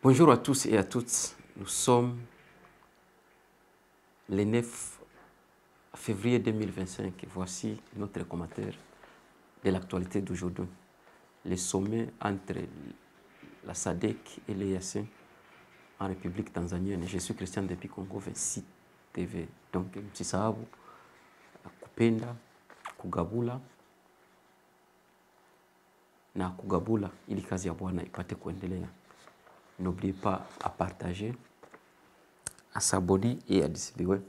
Bonjour à tous et à toutes. Nous sommes le 9 février 2025. Voici notre commentaire de l'actualité d'aujourd'hui. Le sommet entre la SADC et l'EAC en République tanzanienne. Je suis Christian depuis Congo 26 TV. Donc, msisahau kupenda, kugabula na kugabula ili kazi ya Bwana ipate kuendelea. N'oubliez pas à partager, à s'abonner et à distribuer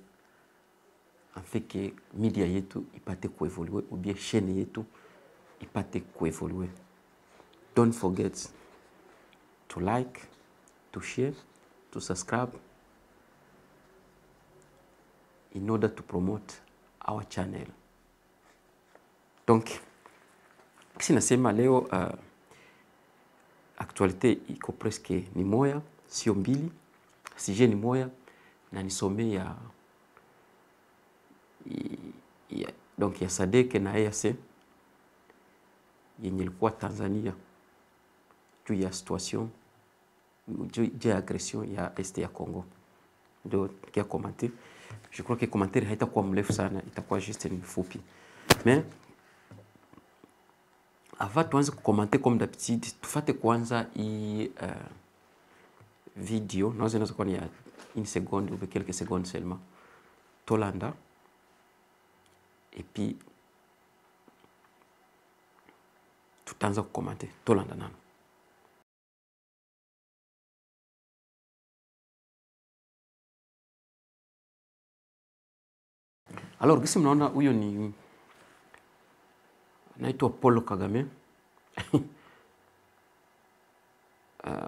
afin que media yetu ipate kuevoluer ou bien chaîne yetu ipate kuevoluer. Don't forget to like, to share, to subscribe in order to promote our channel. Donc, kisi nasema leo actualité iko presque ni moya, sio mbili, sije ni moya na nisome donc ya SADC na EAC yenye ilikuwa Tanzania juu ya situation juu ya agression ya este ya Congo. Ndio kia commenter. Je crois que commentaire haitakuwa mrefu sana, itakuwa juste ni fupi. Mais avant tuanze kukomenter comme d'habitude, tufate kwanza hii video, naweza kuwa ni ya 1 seconde ou quelques secondes seulement. Tolanda. Et puis tutaanza kukomenter. Tolanda nano. Alors, gisi mnaona huyo ni naitwa Paul Kagame.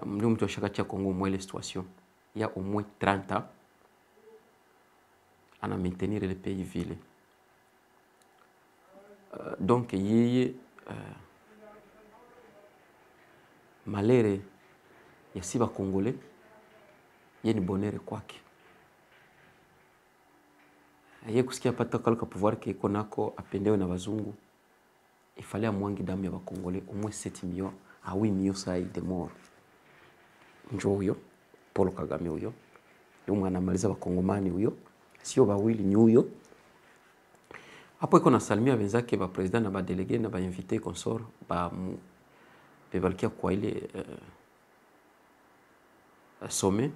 Ndio mtu ashakatia Kongo mwele situation. Il y a au moins 30 ans à maintenir le pays vile. Donc yeye malere ya siba Congolais yeye ni bonere kwake. Yeye kusikia pata kalika pouvoir ke iko nako apendewe na wazungu. Ifale amwangi damu ya Bakongolais au moins 7 millions à 8 millions sai de morts. Njo huyo Paul Kagame huyo. Ndio mwana anamaliza Bakongomani huyo. Sio bawili ni huyo. Hapo iko na salimia wenzake ba president na ba délégué na ba invité consort ba bebalikia kwa ile sommet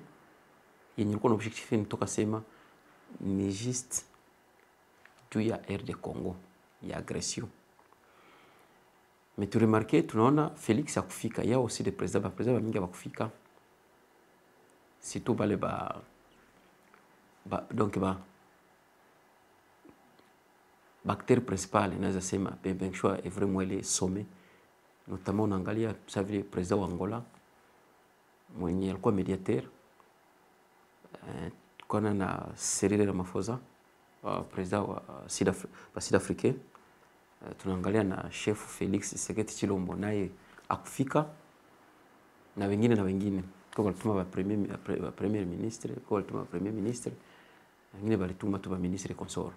yenye ilikuwa na objectif ni toka sema ni juste juu ya RD Congo ya agression. Mais tu remarquez, tunaona Félix akufika, il y a aussi des présidents mingi bakufika. Surtout bale donc acteur principal naweza sema Benshwa est vraiment le sommet. Notamment unaangalia le président wa Angola mwenye alikuwa médiateur. Kuna na Cyril Ramaphosa, président wa Sud-Africain. Tunaangalia na chef Felix Tshisekedi Tshilombo naye akufika na wengine kwa walituma wa premier ministre, kwa walituma premier ministre, wengine walituma tu ba ministre consort.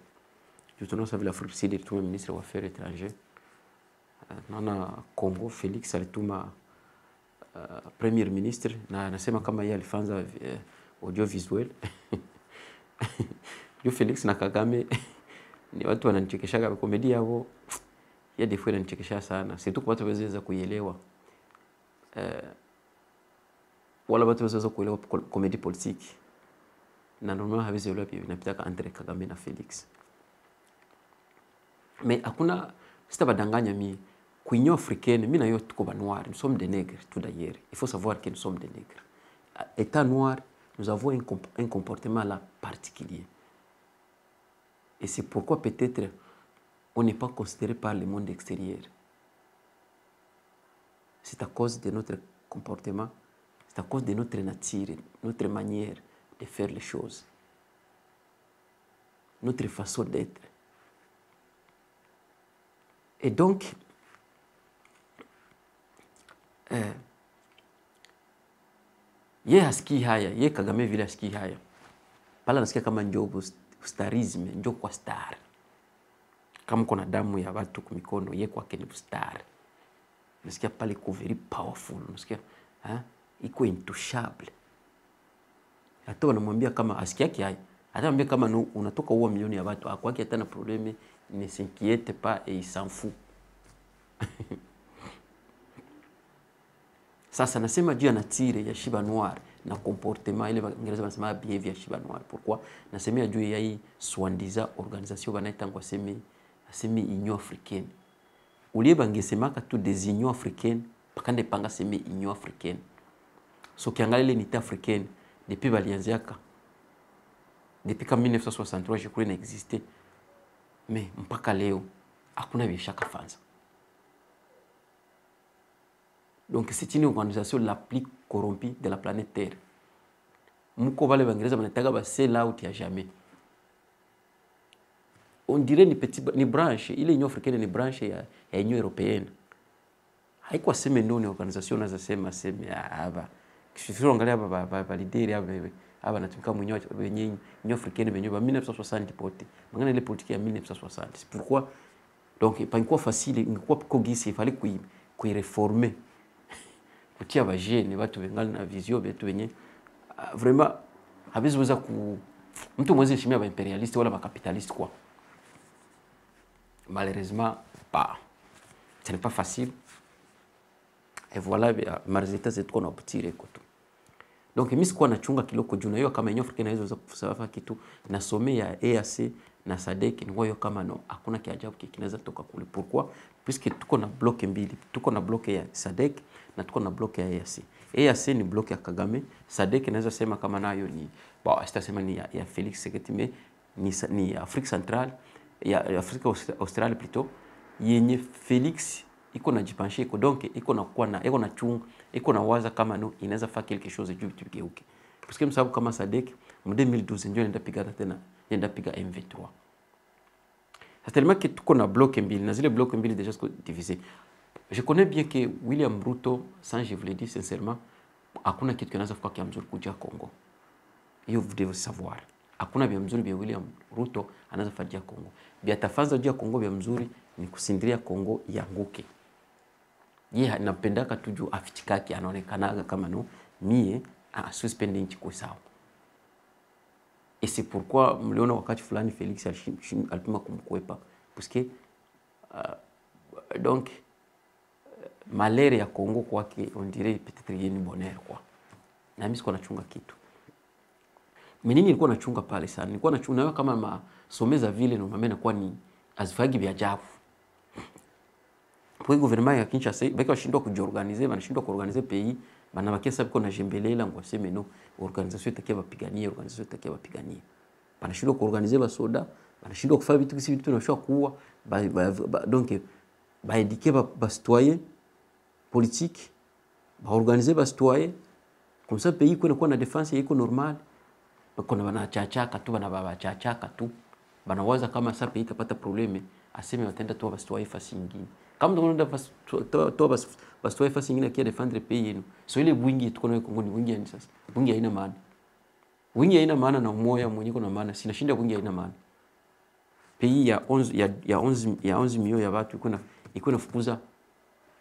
Tunaona vile Afrique Sud ilituma ministre wa affaires étrangères. Naona Congo Felix alituma premier ministre na anasema kama yeye alifanza audiovisuel. Yo Felix na Kagame ni watu wananichekeshaga komedi yao ya defo inanichekesha sana. Surtout kwa watu waweza kuielewa. Wala watu waweza kuelewa komedi politique. Na normalement hawezi kuelewa pia inapita entre Kagame na Felix. Mais hakuna sitabadanganya mi kuinyo africaine mimi na yo tuko ba noir, nous sommes des nègres tout d'ailleurs. Il faut savoir que nous sommes des nègres. État noir, nous avons un comportement là particulier. Et c'est pourquoi peut-être on n'est pas considéré par le monde extérieur. C'est à cause de notre comportement, c'est à cause de notre nature, notre manière de faire les choses, notre façon d'être. Et donc, ye haski haya, ye Kagame vile haski haya. Pala nasikia kama njobu starisme, njo kwa star. Kama kuna damu ya watu kumikono, ye kwa keni star. Nasikia pale ko very powerful, nasikia, iko intouchable. Hata wanamwambia kama asikiaki hai, hata mwambia kama unatoka uwa milioni ya watu, hakwaki hata na probleme, ne s'inquiète pas et il s'en fout. Sasa nasema juu ya natire ya Shiba Noir na comportement ile Waingereza wanasema behavior ya Shiba Noir. Pourquoi? Nasema juu ya hii swandiza organisation banaita ngo asemi Union Africaine. Ulie bangesemaka tu des Union Africaine, pakande panga semi Union Africaine. So kiangalia ile unité africaine depuis balianziaka depuis comme 1963 je crois n'existait. Mais mpaka leo hakuna bishaka fanza. Donc c'est une organisation la plus corrompue de la planète Terre. Muko wale Waingereza wanataka ba sell out ya jamais. On dirait ni branche, ile Union Africaine ni branche ya Union Européenne. Haikuwa sema ndio ni organisation naza sema hapa. Kishifiro angalia hapa leader hapa natumika mwenyewe wenye Union Africaine wenyewe ba 1960 pote. Mangana ile politique ya 1960. C'est pourquoi donc pas quoi facile, ingekuwa kogisi il fallait kui réformer. Kutia ba jeune watu wengali na vision betu wenye vraiment habiziweza mtu mwezi heshimia ba imperialiste wala ba capitaliste quoi. Malheureusement pas. Ce n'est pas facile. Et voilà, ma résultat c'est qu'on a obtenu koto. Donc mimi sikuwa nachunga kiloko juu na hiyo kama Union Africaine inaweza kusafa kitu na some ya EAC na SADC ni hiyo kama no hakuna kiajabu kinaweza toka kule. Pourquoi? Puisque tuko na block mbili. Tuko na block ya SADC na tuko na block ya EAC. EAC ni block ya Kagame, SADC inaweza sema kama nayo ni sitasema ni ya Felix Tshisekedi ni Afrique centrale ya Afrique australe plutôt yenye Felix iko na jipanshe iko donc iko na kuwa na iko na chunga iko na waza kama no inaweza fa quelque chose juu tugeuke. Parce que msababu kama SADC mu 2012 ndio nenda piga tena nenda piga M23. C'est tellement que tuko na bloc mbili na zile bloc mbili déjà divisé. Je connais bien que William Ruto, sans je vous le dis sincèrement, hakuna kitu kinaweza kuwa kia mzuri kuja Kongo. Hiyo vous devez savoir. Hakuna bia mzuri bia William Ruto anaweza fajia Kongo. Bia tafanza jia Kongo bia mzuri ni kusindiria Kongo yanguke. Yeye anapendaka tuju afichikaki anaonekanaga kama no mie suspende nchi kwa sawa. Et c'est pourquoi mliona wakati fulani Felix alipima kumkwepa parce que donc malheur ya Kongo kwake on dirait peut-être yeni bonheur quoi. Na mimi siko nachunga kitu. Mimi nini nilikuwa nachunga pale sana? Nilikuwa nachunga kama masomeza vile no mama inakuwa ni azifagi vya ajabu. Kwa gouvernement ya Kinshasa baki washindwa kujiorganiser, wanashindwa kuorganiser pays, banabakia sababu kuna jembelela ngo aseme no organisation itakia bapiganie, organisation itakia bapiganie. Banashindwa kuorganiser ba soda, banashindwa kufanya vitu kisi vitu tunashwa kuwa donc ba éduquer ba citoyen politique, ba organiser ba citoyen comme ça pays kuna na défense iko normal. Kuna banachachaka tu banabachachaka tu. Banawaza kama sasa pays itapata probleme, aseme watenda tu ba citoyen fasi nyingine. Kama tunaenda basi tu fasi nyingine kia defendre pays yenu. So ile wingi tuko nayo Kongo ni wingi yani sasa. Wingi haina maana. Wingi haina maana na moyo mwenyewe kuna maana. Sina shinda wingi haina maana. Pays ya 11 milioni ya watu iko nafukuza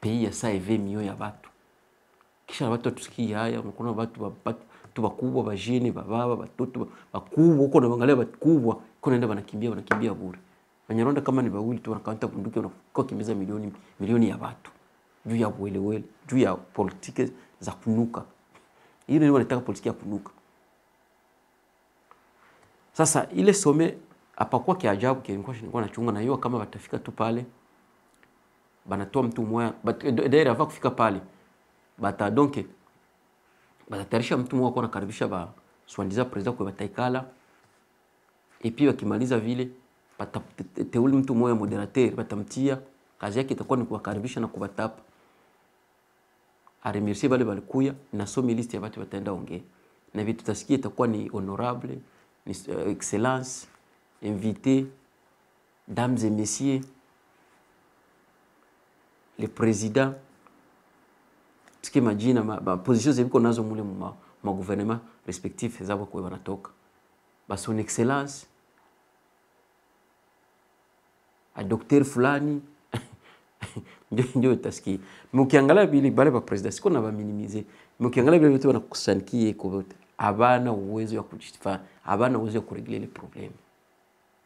pays ya 5 milioni ya watu. Kisha watu tusikia haya kuna watu bakubwa bajeni bababa batoto bakubwa uko na bangalia bakubwa kunaenda wanakimbia bure. Banyaronda kama ni bawili tu wanakanta bunduki wanakuwa kimbiza milioni ya watu. Juu ya welewele, juu ya politike za kunuka. Ile ni wanataka politiki ya kunuka. Sasa ile some hapakuwa kiajabu kilikuwa nachunga na hiyo kama watafika tu pale banatoa mtu mmoja daira va kufika pale. Donc batatarisha mtu mmoja kwa nakaribisha ba swandiza president kwa bataikala. Et puis wakimaliza vile teuli mtu mmoja moderateur batamtia kazi yake itakuwa ni kuwakaribisha na kubatapa. Aremercier wale walikuya na somi list ya watu wataenda ongea. Na vitu tutasikia itakuwa ni honorable, ni excellence, invité, dames et messieurs, le président. Tusikie majina position ziko nazo mule ma gouvernement respectif zabo kwa wanatoka. Ba son excellence a docteur fulani ndio utasikia. Mkiangalia bile bale ba president siko na ba minimiser. Mkiangalia vile vitu wanakusanikia iko wote. Habana uwezo wa kujifanya, habana uwezo wa kuregulate ile problem.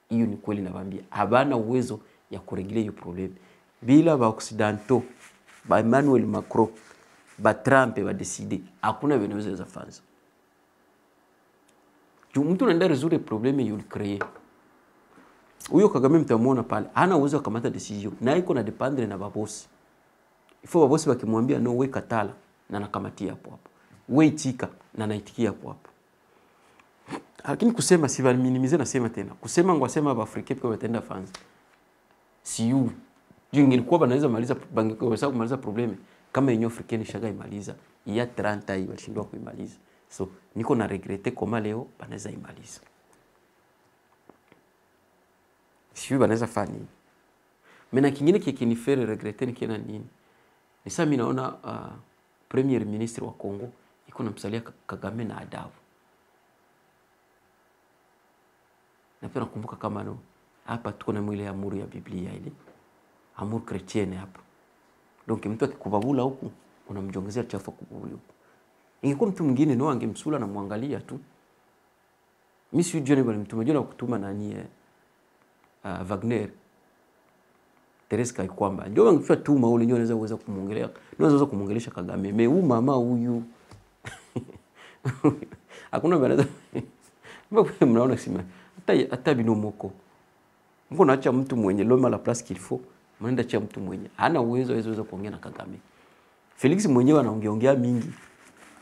Hiyo ni kweli nawaambia. Habana uwezo ya kuregulate hiyo problem. Bila ba Occidentaux, ba Emmanuel Macron, ba Trump ba decide, hakuna vinaweza kufanya. Mtu anaenda resolve problem yule create. Huyo Kagame mtamuona pale, hana uwezo wa kamata decision. Na iko na dependre na babosi. Ifo babosi wakimwambia no we katala na nakamatia hapo hapo. We itika na naitikia hapo hapo. Lakini kusema si va minimize nasema tena. Kusema ngwasema ba Afrika kwa watenda fans. Si yu. Juu ingilikuwa banaweza maliza bangeweza kumaliza probleme kama yenyewe Afrika shaga imaliza. Ya 30 hii walishindwa kuimaliza. So niko na regrete kama leo banaweza imaliza. Si yu banaweza fanya nini? Mena kingine kikinifere regrete ni kiena nini? Ni sasa mimi naona Premier Minister wa Kongo iko na msalia Kagame na adabu. Na pia nakumbuka kama no hapa tuko na mwile amuru ya Biblia ile. Amuru chrétienne hapa. Donc mtu akikubabula huku unamjongezea chafu kubabula huku. Ingekuwa mtu mwingine no angemsula na muangalia tu. Mimi si John bali mtu mmoja kutuma nani Wagner Teresa Kaikwamba. Ndio wangefia tuma ule ndio anaweza uweza kumuongelea. Unaweza kumuongelesha Kagame. Me huyu mama huyu. Hakuna bana. Mbona mnaona sima? Hata binomoko. Mko naacha mtu mwenye loma la place qu'il faut. Mnaenda cha mtu mwenye hana uwezo aweza kuongea na Kagame. Felix mwenyewe anaongeongea mingi.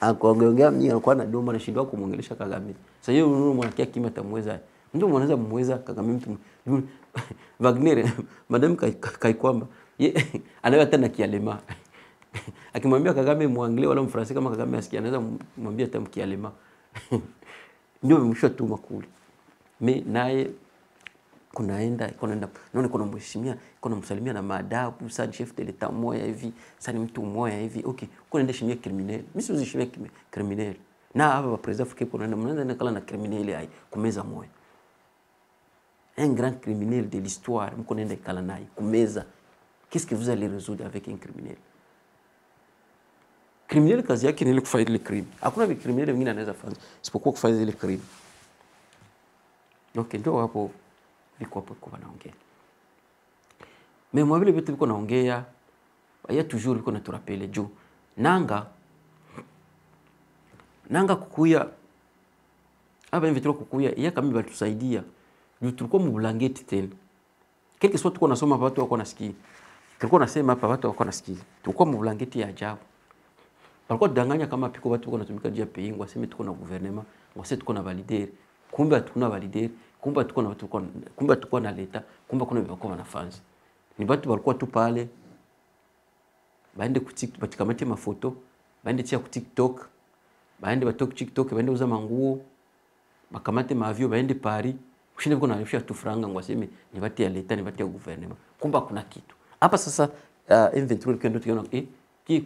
Akaongeongea mingi anakuwa na doma na shindwa kumuongelesha Kagame. Sasa hiyo unaona mwanakia kimya tamweza. Mtu mwanaweza kumweza Kagame mtu. Wagner madam Kaikwamba ye anayo hata na Kialema. Akimwambia Kagame muangalie wala Mfaransa kama Kagame asikia anaweza kumwambia hata Kialema. Ndio mwisho tu makuli. Naye kunaenda naona kuna mheshimiwa kuna msalimia na maadabu sana chef de l'état moya hivi sana mtu moya hivi okay kunaenda shimia criminel mimi siwezi shimia criminel na hapa president Afrika kunaenda mnaenda kala na criminel hai kumeza moya un grand criminel de l'histoire mko naenda kala naye kumeza qu'est-ce que vous allez résoudre avec un criminel kazi yake ni ile kufanya ile crime hakuna criminel mwingine anaweza fanya isipokuwa kufanya ile crime donc ndio hapo biko hapo kwa naongea. Mais moi vile vitu biko naongea ya toujours biko na turapele juu nanga kukuya aba invitro kukuya ya kama batusaidia juu tulikuwa mbulangeti tena quelque soit tuko nasoma watu wako nasikia tulikuwa nasema hapa watu wako nasikia tulikuwa mbulangeti ya ajabu walikuwa danganya kama piko watu wako natumika juu ya peingo waseme tuko na gouvernement wase tuko na valider kumbe hatuna valider kumbe tuko na watu kumbe tuko na leta kumbe kuna wako wanafanzi ni watu walikuwa tu pale baende ku TikTok batikamate mafoto baende tia ku TikTok baende batok TikTok baende uza manguo bakamate mavio baende Paris ushinde biko nalifia tu franga ngwaseme ni bati ya leta ni bati ya gouvernement kumbe kuna kitu hapa sasa inventory kendo tukiona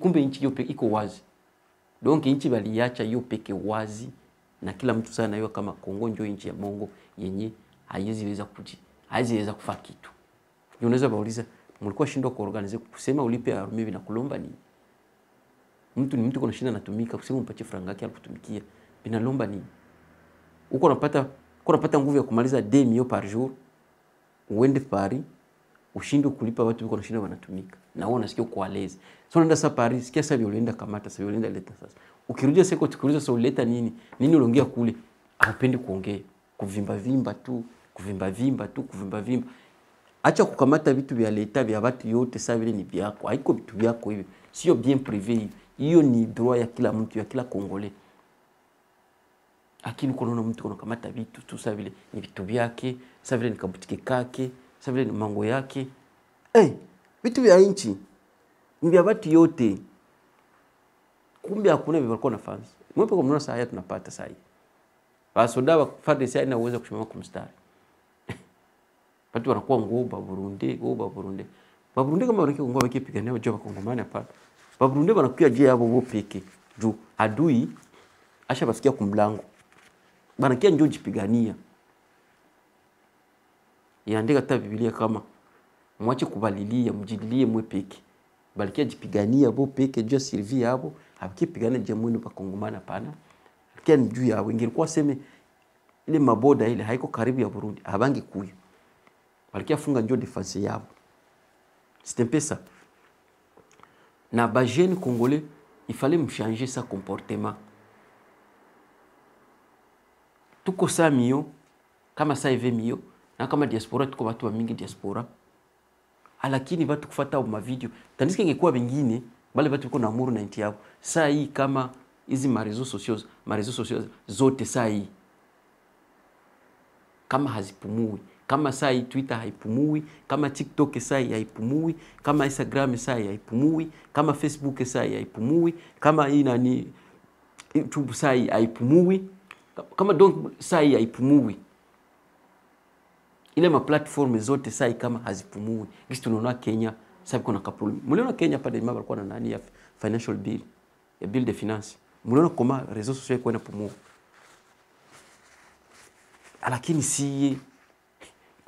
kumbe nchi yote iko wazi donc nchi baliacha hiyo peke wazi na kila mtu sana hiyo kama Kongo ndio nchi ya Mongo yenye haiwezi kufanya kitu. Unaweza bauliza mlikuwa shindwa kuorganize kusema ulipe army na kulomba nini? Mtu ni mtu kuna shinda natumika kusema umpatie franga yake alikutumikia. Binalomba nini? Uko unapata nguvu ya kumaliza 2,000,000 par jour. Uende Paris ushindwe kulipa watu wako shinda wanatumika. Na wewe unasikia uko alezi. So unaenda sasa Paris, sikia sasa ulienda kamata sasa ulienda leta sasa. Ukirudia sasa kuuliza sasa uleta nini? Nini uliongea kule? Haupendi kuongea. Kuvimba vimba tu. Acha kukamata vitu vya leta vya watu yote sasa vile ni vyako. Haiko vitu vyako hivi. Sio bien privé. Hiyo ni droit ya kila mtu ya kila Kongole. Lakini kunaona mtu anakamata vitu tu sasa vile ni vitu vyake, sasa vile ni kabutike kake, sasa vile ni mango yake. Vitu vya nchi ni vya watu yote. Kumbe hakuna vile walikuwa nafanya. Mwepo kwa mnaona saa hii tunapata saa hii. Basoda wa FARDC haina uwezo kusimama kumstari. Watu wanakuwa ngoba Burundi. Burundi kama wanaki ngoba kipigania wajua Kongomani hapa. Burundi wanakuja je hapo wao peke. Juu adui asha basikia kumlango. Banakia njoo jipigania. Yaandika hata Biblia kama mwache kubalilia mjililie mwe peke. balikia jipigania bo peke juu Sylvie yabo habikipigana jamuni pa Kongomana pana kia ni juu yabo ingilikuwa seme ile maboda ile haiko karibu ya Burundi habangi kuyo balikia funga njoo defense yabo c'était pesa na ba jeune congolais il fallait me changer sa comportement tuko saa mio kama saa hivi mio na kama diaspora tuko watu wa mingi diaspora lakini watu kufuata ma video tandisike ingekuwa wengine bale watu wako na amuru na nchi yao saa hii kama hizi marezo sociaux zote saa hii kama hazipumui kama saa hii Twitter haipumui kama TikTok saa hii haipumui kama Instagram saa hii haipumui kama Facebook saa hii haipumui kama hii nani YouTube saa hii haipumui kama donc saa hii haipumui ile ma platform zote saa hii kama hazipumui gisi tunaona Kenya sababu kuna kaproblem mliona Kenya pale mama walikuwa na nani ya financial bill ya bill de finance mliona kama réseaux sociaux kwa inapumua lakini si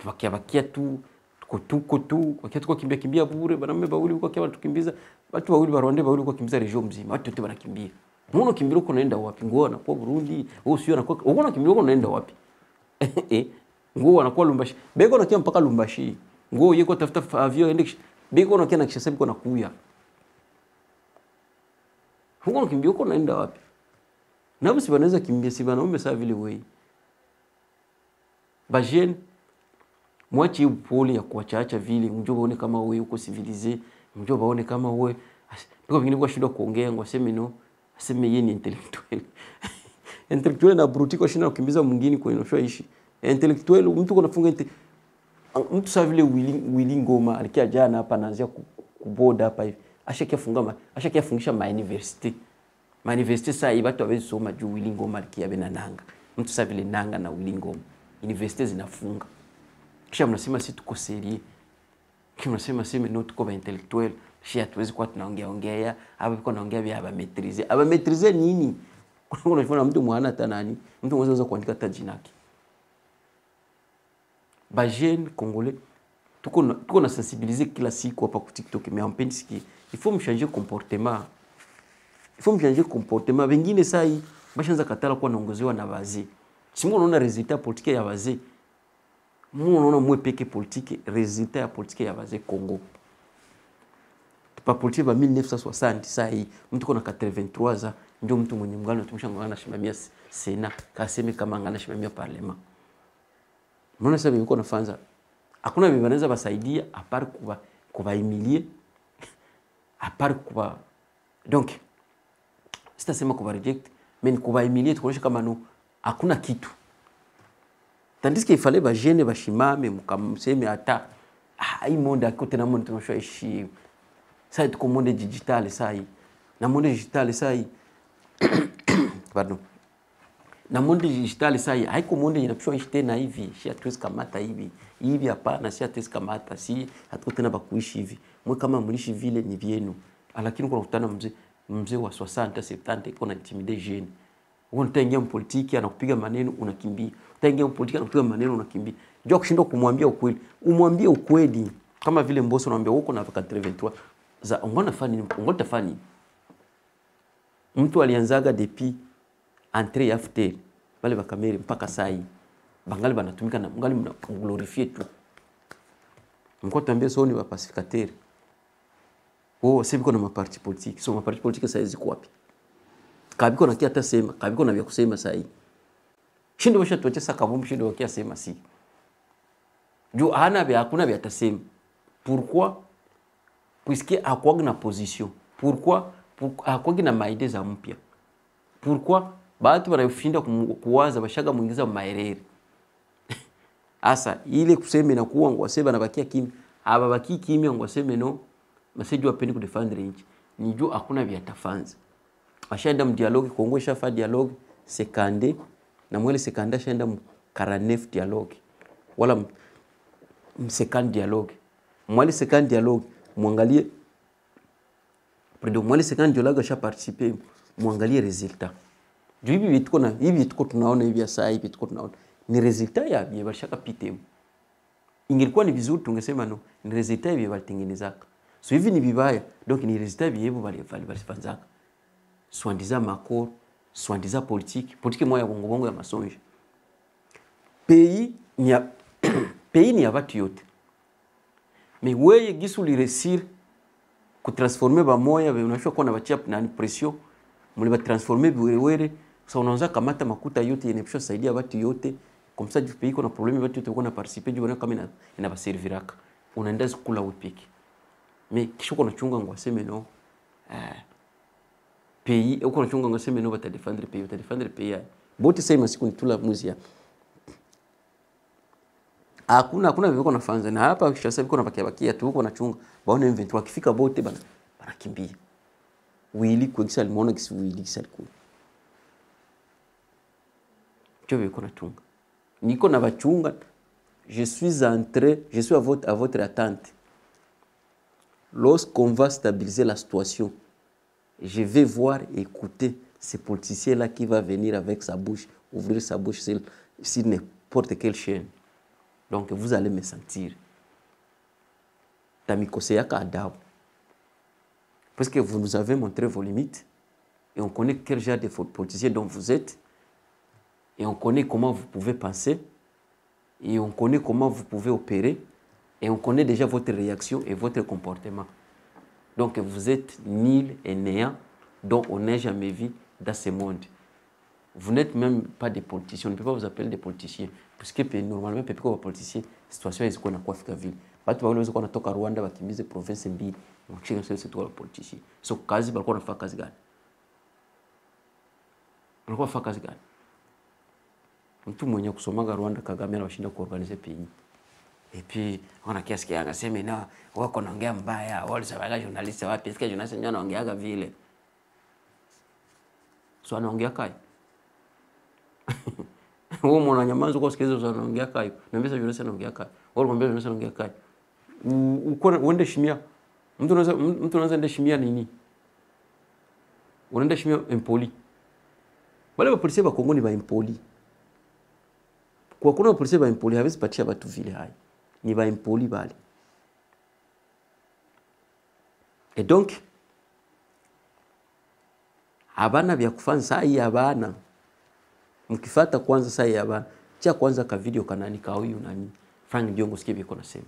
bakia tu tuko tuko kimbia bure bana mbe bauli uko kwa tukimbiza watu wawili barwande bauli uko kimbiza region mzima watu wote banakimbia muone kimbia uko naenda wapi ngoo na kwa Burundi au sio anakuwa uko kimbia uko naenda wapi ngoo anakuwa Lumbashi bego na kia mpaka Lumbashi ngoo yeko tafuta avion ende bego na kia na kisha sababu na kuya uko kimbia uko naenda wapi na basi banaweza kimbia si banaombe saa vile wewe bajeni mwachi upole ya kuacha vile mjomba one kama wewe uko civilize mjomba one kama wewe piko vingine kwa shida kuongea ngwaseme no aseme yeye ni intellectual na brutiko shina kukimbiza mwingine kwa inosho ishi intellectual mtu kunafunga mtu sa vile Willy Ngoma alikia jana hapa anaanzia kuboda hapa hivi ashakia fungisha ma university saa hii watu hawezi soma juu Willy Ngoma alikia bena nanga mtu sa vile nanga na Willy Ngoma university zinafunga kisha mnasema si tuko serie kisha mnasema sema no tuko ba intellectual shi hatuwezi kwa tunaongea hapa biko naongea vya aba maîtriser nini unafanya mtu mwana hata nani mtu anaweza kuandika hata jina lake ba jeune congolais tuko na sensibiliser kila siku hapa kwa TikTok mais ampendi siki il faut me changer comportement wengine saa hii bashaanza katala kwa naongozewa na wazee simu unaona resultat politique ya wazee unaona mwe peke politique resultat ya politique ya wazee Congo pa politique ba 1960 saa hii mtu kuna 83 za ndio mtu mwenye mgano tumshangana shimamia Sena kaseme kama ngana shimamia parlement mbona sasa yuko nafanza hakuna vibaneza basaidia apart kuba humilier apart kuba donc sitasema kuba reject mais kuba humilier tukonesha kama no hakuna kitu tandis qu'il fallait ba jeune ba shimame mkamseme hata hii monde akote na monde tunoshoishi sasa tuko monde digital sasa na monde digital sasa pardon na monde digital sasa haiko monde inapishwa ishi tena hivi si hatuwezi kamata hivi hapana si hatuwezi kamata si hatuko tena bakuishi hivi mwe kama mlishi vile ni vyenu lakini kuna kutana mzee wa 60 70 iko na intimider jeune unataingia mpolitiki anakupiga maneno unakimbia utaingia mpolitiki anakupiga maneno unakimbia jua kushindwa kumwambia ukweli umwambie ukweli kama vile Mbosso anamwambia uko na 23 za ungona fani mtu alianzaga depuis entrée ya FTL wale bakameri mpaka saa hii bangali banatumika na bangali mna glorifier tu mko tuambie sio ni wa pacificateur sasa biko na maparti politique so maparti politique sasa ziko wapi kabiko na kia atasema kabiko na vya kusema saa hii shindo washa tuache sakabumbu shindo wakia sema si juu hakuna vya atasema pourquoi puisque hakuwa na position pourquoi hakuwa na maide za mpya pourquoi baadhi wanashinda kuwaza bashaga muingiza maerere asa ile kusema na kuwa ngwasema na bakia kimya ababaki kimya ngwasema no masejo apendi ku defendre nchi ni juu hakuna vya tafanza ashaenda mdialogue Kongo shafa dialogue sekande na mwele sekanda ashaenda 49 dialogue wala second dialogue mwele second dialogue muangalie mwele second dialogue asha participer muangalie resultat juu hivi tuko tunaona hivi saa hivi tuko tunaona ni resultat ya bashaka pitemu ingilikuwa ni vizuri tungesema no ni resultat ya walitengenezaka hivi ni vibaya. Donc ni résultat biebu balifanzaka. Soi-disant macor, soi-disant politique moya bongo ya masonge. Pays ni ya pays ni ya watu yote. Mais weye gisu li réussir ku transformer ba moya unashua kwa na bachia na pression, muli ba transformer biwere. Ça unaanza kamata makuta yote yenye saidia watu yote. Comme ça du pays qu'on a problème watu yote kuna participer du wana kama ina ba serviraka. Unaenda kula upiki. Mais kisho kuna chunga ngwaseme no. Pays uko na chunga ngwaseme no bata défendre pays. Bote sema siku nitula muzia. Hakuna vivyo na fanza na hapa kishasa biko na bakia tu uko na chunga. Baona M23 akifika bote banakimbia. Wili kwegisa limuona kisi wili kisaliku. Chove kuna chunga. Niko na bachunga. Je suis à votre attente. Lorsqu'on va stabiliser la situation, je vais voir et écouter ce politicien-là qui va venir avec sa bouche, ouvrir sa bouche sur n'importe quelle chaîne. Donc vous allez me sentir. Parce que vous nous avez montré vos limites et on connaît quel genre de politicien dont vous êtes et on connaît comment vous pouvez penser et on connaît comment vous pouvez opérer et on connaît déjà votre réaction et votre comportement. Donc vous êtes nul et néant dont on n'a jamais vu dans ce monde. Vous n'êtes même pas des politiciens, on ne peut pas vous appeler des politiciens. Parce que normalement, les politiciens, la situation est qu'on a quoi faire ville. Pas tout le monde qui a Rwanda, qui a mis des provinces en ville, on cherche c'est toi le politicien. So kazi balikuwa nafanya kazi gani? Balikuwa nafanya kazi gani? Mtu mwenye kusomaga Rwanda Kagame anashinda kuorganize pays. Et puis on a kiasi kia angasema na wako naongea mbaya, wale sabaga journalist wapi, est-ce que journalist ndio anaongeaga vile? So anaongea kai. Wewe mwana nyamaza kwa sikiliza unaongea kai. Niambia journalist anaongea kai. Wale mwambie journalist anaongea kai. Uko uende shimia. Mtu anaanza ende shimia nini? Unaenda shimia impoli. Wale wa polisi wa Kongo ni ba impoli. Kwa kuna polisi ba impoli hawezi patia watu vile hai. Ni ba impoli bali. Et donc abana vya kufanya saa hii abana. Mkifata kwanza saa hii abana. Chia kwanza ka video kanani ka huyu nani. Frank Diongo sikie biko nasema.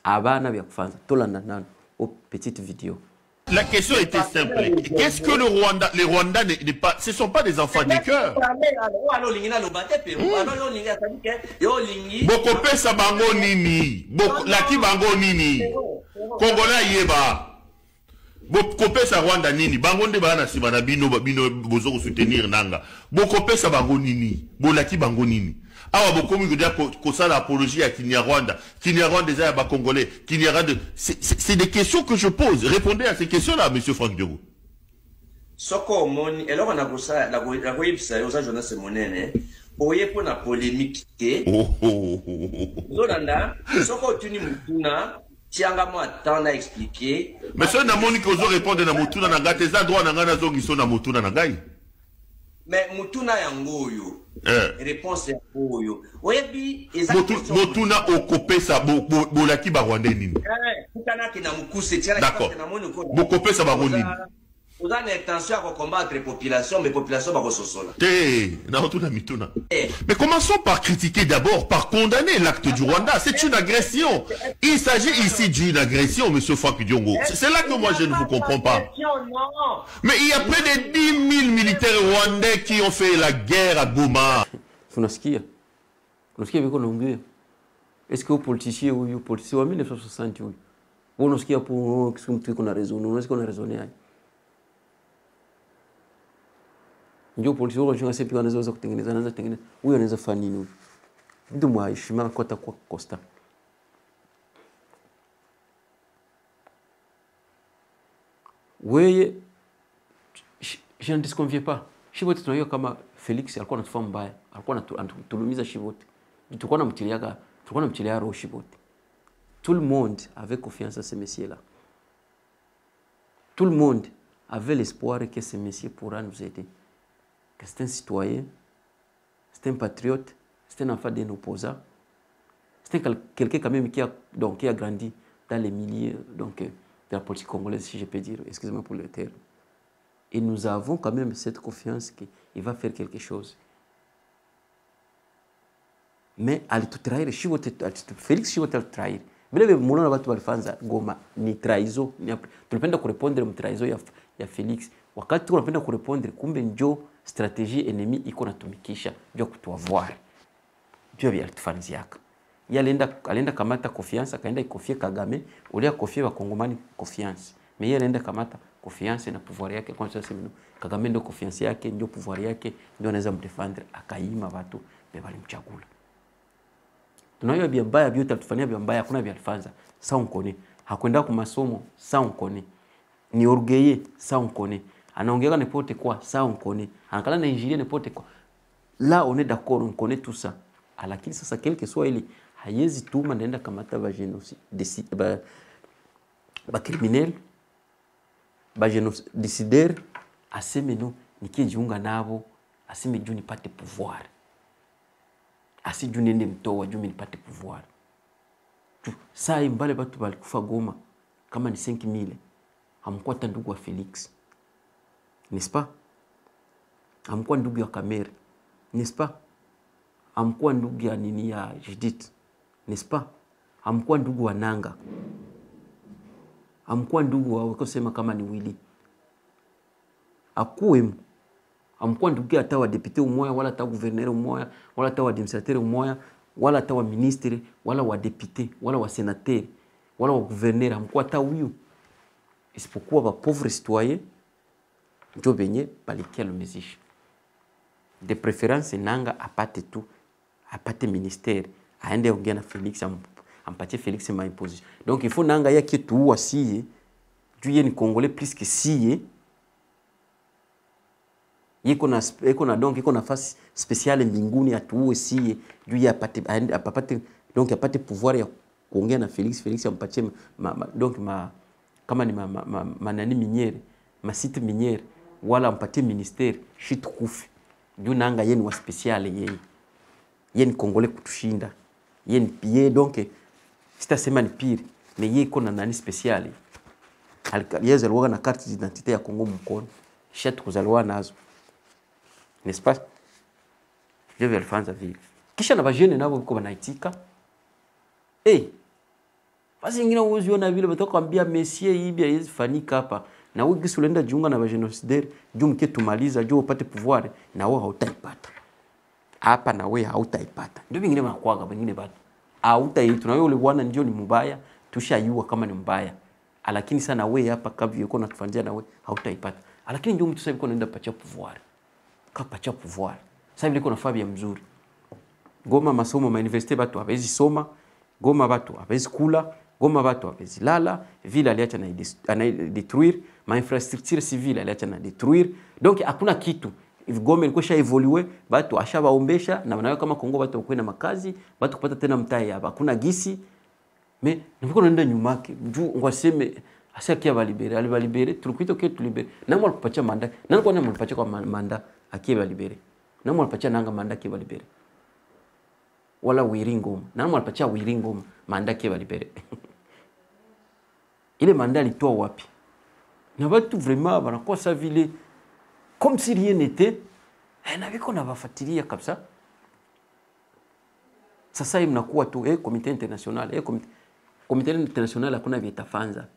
Abana vya kufanya tolanda nano au petite vidéo. La question était simple. Qu'est-ce que le Rwanda, les Rwandais ce ne sont pas des enfants du cœur. Boko pesa bango nini? Laki bango nini? Congolais yeba. Boko pesa Rwanda nini? Bango nde bana si bana bino bozo soutenir nanga. Boko pesa bango nini? Bolaki bango nini? Awa bokomi ko dia ko sala apologie à Kinyarwanda déjà ba Congolais, Kinyarwanda c'est des questions que je pose. Répondez à ces questions-là, monsieur Frank Diogo. Soko moni eloko na kosa la koyebisa yo za Jonas Monene oye po na polémique te. Zolanda soko tuni mutuna tianga mo atanda expliquer. Mais ça na moni ko zo répondre na mutuna na ngate za droit na ngana zo ngiso na mutuna na ngai. Mais mutuna yango yo. Réponse ya oyo. Oyebi motuna okopesa bolaki ba Rwanda nini? Kutana kina mukuse tiana na moni ko. Bokopesa ba nini? Vous avez l'intention à combattre les populations, mais les populations vont ressourcer. Mais commençons par critiquer d'abord, par condamner l'acte du Rwanda. C'est une agression. Il s'agit ici d'une agression, monsieur Frank Diongo. C'est là que moi je ne vous comprends pas. Mais il y a près de 10 000 militaires rwandais qui ont fait la guerre à Goma. Est-ce que les politiciens ou les politiciens en 1960 vous nous qui pour qu'on a raison, nous qu'on a raisonné. Ndio polisi wao wanachunga sepi wanaweza kutengeneza huyo anaweza fanya nini ndio mheshimiwa kota kwa Costa wewe je ne disconviens pas Shibote tunajua kama Felix alikuwa anatufanya mbaya alikuwa anatulumiza Shibote tulikuwa namcheleaga roho Shibote. Tout le monde avait confiance à ce monsieur là, tout le monde avait l'espoir que ce monsieur pourra nous aider, que c'est un citoyen, c'est un patriote, c'est un enfant d'un opposant, c'est quelqu'un quand même qui a grandi dans les milieux de la politique congolaise, si je peux dire, excusez-moi pour le terme. Et nous avons quand même cette confiance qu'il va faire quelque chose. Mais ali tutrahir Félix Chivote alitrahir vile munaona watu walifanza Goma ni traizo, tunapenda kurepondre mtraizo ya Felix, wakati tunapenda kurepondre kumbe njo strategie enemy iko natumikisha njo kutuavoir njo vya alitufanziaka. Alienda kamata confiance, akaenda ikofie Kagame ulia kofie wa Kongomani confiance, mais yeye alienda kamata confiance na pouvoir yake kwa sababu Kagame ndio confiance yake ndio pouvoir yake ndio anaweza mdefendre, akaima watu walimchagula. Tunayo bia mbaya vyote alitufanyia bia mbaya, hakuna vya alifanza. Sa unkone. Hakwenda kwa masomo, sa unkone. Ni orgueilleux, sa unkone. Anaongea n'importe quoi, sa unkone. Anakala na injili n'importe quoi. Là on est d'accord, on connaît tout ça. Lakini sasa quelque soit ile hayezi tuma naenda kamata ba génocide, ba criminel, ba génocidaire, aseme no nikijiunga nabo, aseme juu nipate pouvoir. Asi juu nende mtoa juu nipate pouvoir. Saa mbale batu balikufa Goma kama ni 5000. Hamkuwa hata ndugu wa Felix. N'est-ce pas? Hamkuwa ndugu ya Kamere. N'est-ce pas? Hamkuwa ndugu ya nini ya Judith. N'est-ce pas? Hamkuwa ndugu wa Nanga. Hamkuwa ndugu wa wakosema kama ni Willy. Akuwemu. Hamkuwa ndugu hata wa député umoya wala hata gouverneur umoya wala hata wa administrateur umoya wala hata wa ministre wala wa député wala wa sénateur wala wa gouverneur, hamkuwa hata huyu. Isipokuwa ba pauvre citoyen ndio benye balikia lumezisha. De préférence Nanga apate tu, apate ministère, aende ongea na Felix, ampatie Felix ma imposition. Donc il faut Nanga yake tu asiye juu yeye ni Congolais plus que siye. Yeko na donc yeko nafasi spéciale mbinguni atuue siye juu ya apate donc apate pouvoir ya kuongea na Felix ampatie donc kama ni manani miniere, ma site miniere wala ampatie ministère shit kufi. Juu Nanga yeye ni wa spéciale yeye. Yeye ni Congolais kutushinda. Yeye ni pie donc sitasema ni pire, mais yeye iko na nani spéciale. Yeye alikuwa na carte d'identité ya Kongo mkono. Shat kuzaliwa nazo. N'est-ce pas? Je vais le faire vile. Kisha na bajene nabo biko banaitika. Basi ingine uziona vile batakwambia Messie hivi haiwezi fanika hapa. Na wewe gisi unaenda jiunga na bagenocidaire, juu mke tumaliza, juu upate pouvoir, na wewe hautaipata. Hapa na wewe hautaipata. Ndio vingine wanakuaga wengine bado. Hautaitu na wewe ule bwana ndio ni mbaya, tushayua kama ni mbaya. Lakini sana wewe hapa kavi yuko natufanzia na wewe hautaipata. Lakini ndio mtu sasa yuko anaenda pacha pouvoir. Kapacha pouvoir. Sasa vile kuna fabia mzuri. Goma masomo ma université batu hawezi soma, Goma batu hawezi kula, Goma batu hawezi lala, ville aliacha na détruire, ma infrastructure civile aliacha na détruire. Donc hakuna kitu. Goma ilikuwa sha evolue, batu ashabaombesha na wanawe kama Kongo batu wakuwe na makazi, batu kupata tena mtai hapa. Hakuna gisi. Mais niko naenda nyumake, njoo ngwaseme asiakia balibere, alibalibere, tulikuita ke tulibere. Namo alikupatia manda. Nani kwa nani alipatia kwa manda akie balibere? Namo alipatia Nanga manda akie balibere. Wala Wiringoma. Namo alipatia Wiringoma manda akie balibere. Ile manda alitoa wapi? Na watu vraiment wanakosa vile comme si rien n'était. Na viko na wafatilia kabisa. Sasa hii mnakuwa tu comité international, comité international hakuna vietafanza.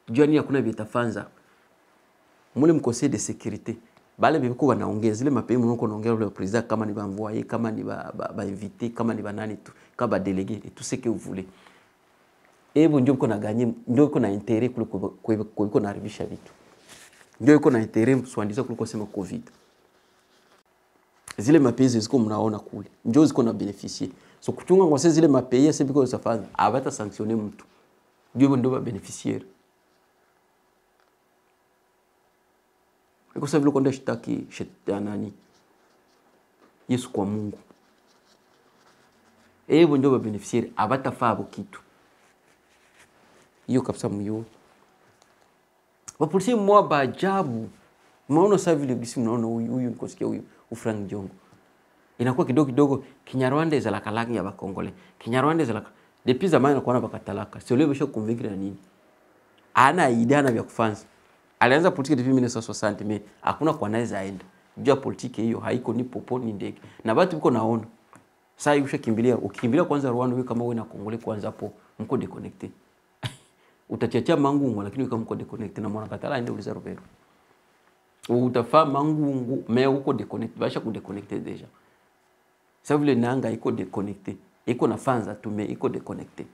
Juani hakuna vietafanza. Mule mkonseil de sécurité. Bale biko wanaongea zile mapema mnako naongea le président kama ni ba envoyer, kama ni ba inviter, kama ni ba nani tu, kama ba délégué et tout ce que vous voulez. Ebo ndio mko na gagner, ndio mko na intérêt kuliko na haribisha vitu. Ndio mko na intérêt mswandiza kuliko sema covid. Zile mapezi ziko mnaona kule. Ndio ziko na bénéficier. So kuchunga ngwase zile mapezi sasa biko safaza, abata sanctionner mtu. Ndio ba bénéficiaire. Iko sababu konda shitaki shetani Yesu kwa Mungu. Ndio ba bénéficiaire abata fabo kitu. Hiyo kabisa myo. Wapolisi mwa bajabu. Mnaona sasa vile bisi mnaona huyu nikosikia huyu Frank Jongo. Inakuwa kidogo Kinyarwanda za lakalaki ya Bakongole. Kinyarwanda za depuis zamani nakuwa na bakatalaka. Sio leo bisho convaincre na nini? ana idea na vya kufanya. Alianza politiki depuis 1960 mais hakuna kwa naweza aenda. Jua politiki hiyo haiko ni popo ni ndege. Na watu biko naona. Sasa yusha kimbilia, ukimbilia kwanza Rwanda wewe kama wewe na Kongole kwanza hapo mko deconnected. Utachachia mangungu lakini kama mko deconnected na mwana katala aende uliza Robert. Utafa mangungu mais uko deconnected, basha ku deconnected deja. Sasa vile nanga iko deconnected. Iko na fanza tume iko deconnected.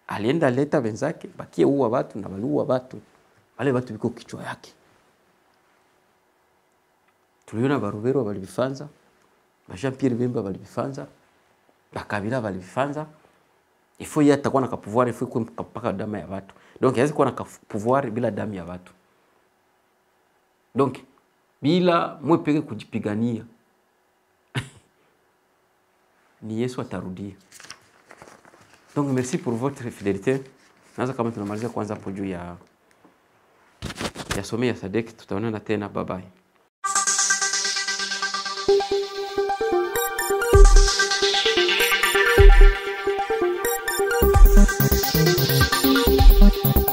Alienda leta wenzake bakie uwa watu na waluwa watu. Wale watu biko kichwa yake. Tuliona Barubero walibifanza, Jean Pierre Bemba walibifanza, Bakabila walibifanza. Il faut y atakuwa na pouvoir, il faut kuwa mpaka damu ya watu. Donc hawezi kuwa na pouvoir bila damu ya watu. Donc bila mwe peke kujipigania. Ni Yesu atarudia. Donc merci pour votre fidélité. Naanza kama tunamalizia kwanza hapo juu ya somo ya Sadek, tutaonana tena, bye bye.